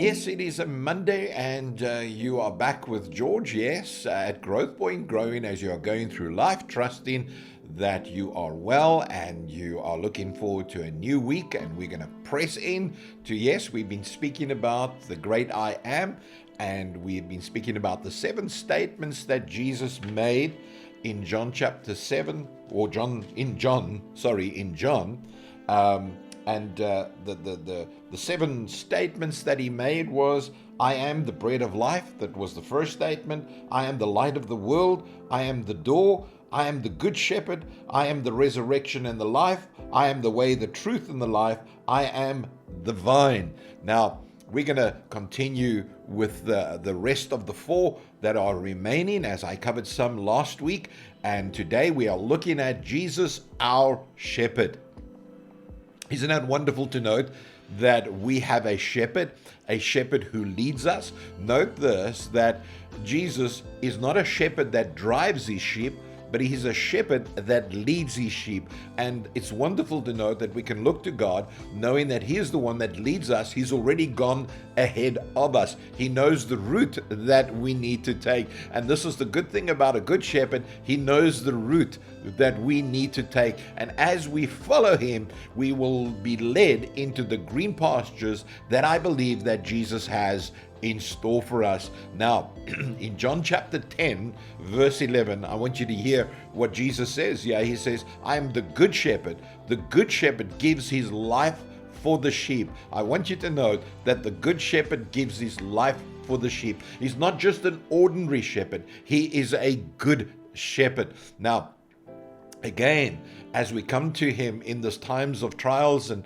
Yes, it is a Monday, and you are back with George, yes, at Growth Point, growing as you are going through life, trusting that you are well and you are looking forward to a new week. And we're going to press in to, yes, we've been speaking about the great I am, and we've been speaking about the 7 statements that Jesus made in John chapter 7, or in John. The 7 statements that he made was, I am the bread of life. That was the first statement. I am the light of the world. I am the door. I am the good shepherd. I am the resurrection and the life. I am the way, the truth, and the life. I am the vine. Now, we're going to continue with the rest of the 4 that are remaining, as I covered some last week. And today we are looking at Jesus, our shepherd. Isn't that wonderful to note that we have a shepherd who leads us? Note this, that Jesus is not a shepherd that drives his sheep, but he's a shepherd that leads his sheep. And it's wonderful to note that we can look to God knowing that he is the one that leads us. He's already gone ahead of us. He knows the route that we need to take. And this is the good thing about a good shepherd. He knows the route that we need to take. And as we follow him, we will be led into the green pastures that I believe that Jesus has in store for us. Now, in John chapter 10, verse 11, I want you to hear what Jesus says. Yeah, he says, I am the good shepherd. The good shepherd gives his life for the sheep. I want you to know that the good shepherd gives his life for the sheep. He's not just an ordinary shepherd. He is a good shepherd. Now, again, as we come to him in these times of trials and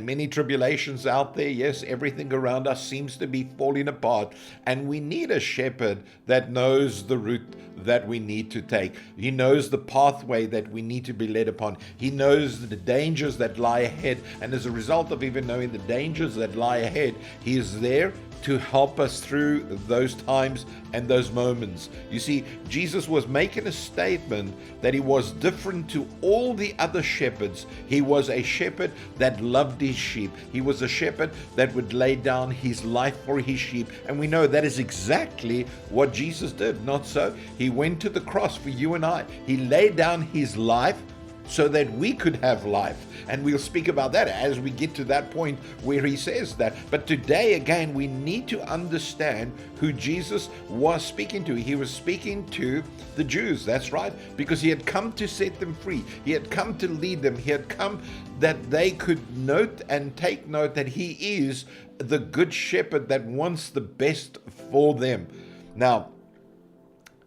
many tribulations out there, yes, everything around us seems to be falling apart, and we need a shepherd that knows the route that we need to take. He knows the pathway that we need to be led upon. He knows the dangers that lie ahead, and as a result of even knowing the dangers that lie ahead, he is there to help us through those times and those moments. You see, Jesus was making a statement that he was different to all the other shepherds. He was a shepherd that loved his sheep. He was a shepherd that would lay down his life for his sheep. And we know that is exactly what Jesus did, not so? He went to the cross for you and I. He laid down his life so that we could have life. And we'll speak about that as we get to that point where he says that. But today, again, we need to understand who Jesus was speaking to. He was speaking to the Jews, that's right, because he had come to set them free. He had come to lead them. He had come that they could note and take note that he is the good shepherd that wants the best for them. Now,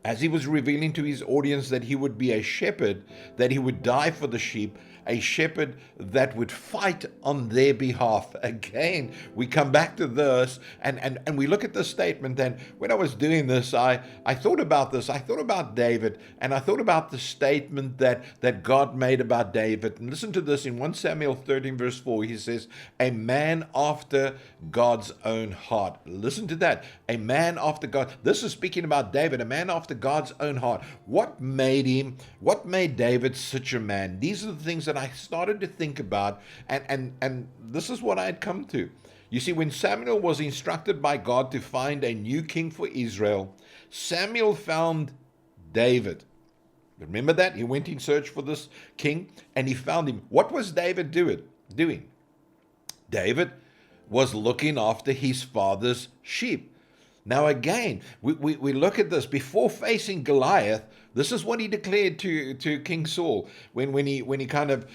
as he was revealing to his audience that he would be a shepherd, that he would die for the sheep, a shepherd that would fight on their behalf. Again, we come back to this and we look at this statement. And when I was doing this, I thought about this. I thought about David, and I thought about the statement that God made about David. And listen to this in 1 Samuel 13, verse 4. He says, a man after God's own heart. Listen to that. A man after God. This is speaking about David, a man after God's own heart. What made David such a man? These are the things that I started to think about, and this is what I had come to. You see, when Samuel was instructed by God to find a new king for Israel, Samuel found David. Remember that? He went in search for this king, and he found him. What was David doing? David was looking after his father's sheep. Now again, we look at this. Before facing Goliath, this is what he declared to King Saul when he kind of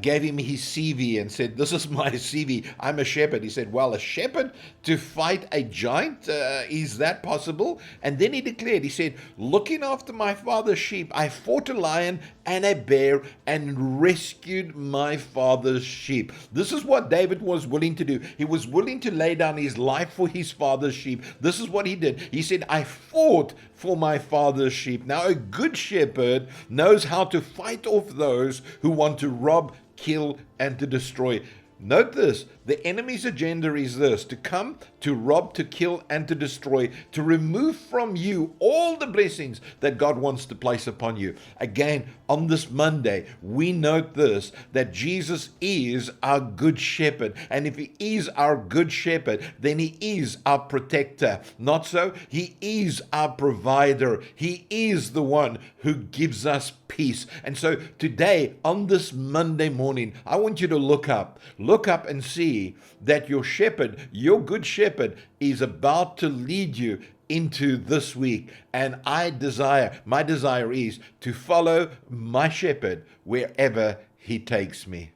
gave him his CV and said, this is my CV, I'm a shepherd. He said, well, a shepherd to fight a giant, is that possible? And then he declared, he said, looking after my father's sheep, I fought a lion and a bear and rescued my father's sheep. This is what David was willing to do. He was willing to lay down his life for his father's sheep. This is what he did. He said, I fought for my father's sheep. Now, a good shepherd knows how to fight off those who want to rob, kill, and to destroy. Note this, the enemy's agenda is this: to come, to rob, to kill, and to destroy, to remove from you all the blessings that God wants to place upon you. Again, on this Monday, we note this, that Jesus is our good shepherd. And if he is our good shepherd, then he is our protector. Not so, he is our provider. He is the one who gives us peace. And so today, on this Monday morning, I want you to look up and see that your shepherd, your good shepherd, is about to lead you into this week. And my desire is to follow my shepherd wherever he takes me.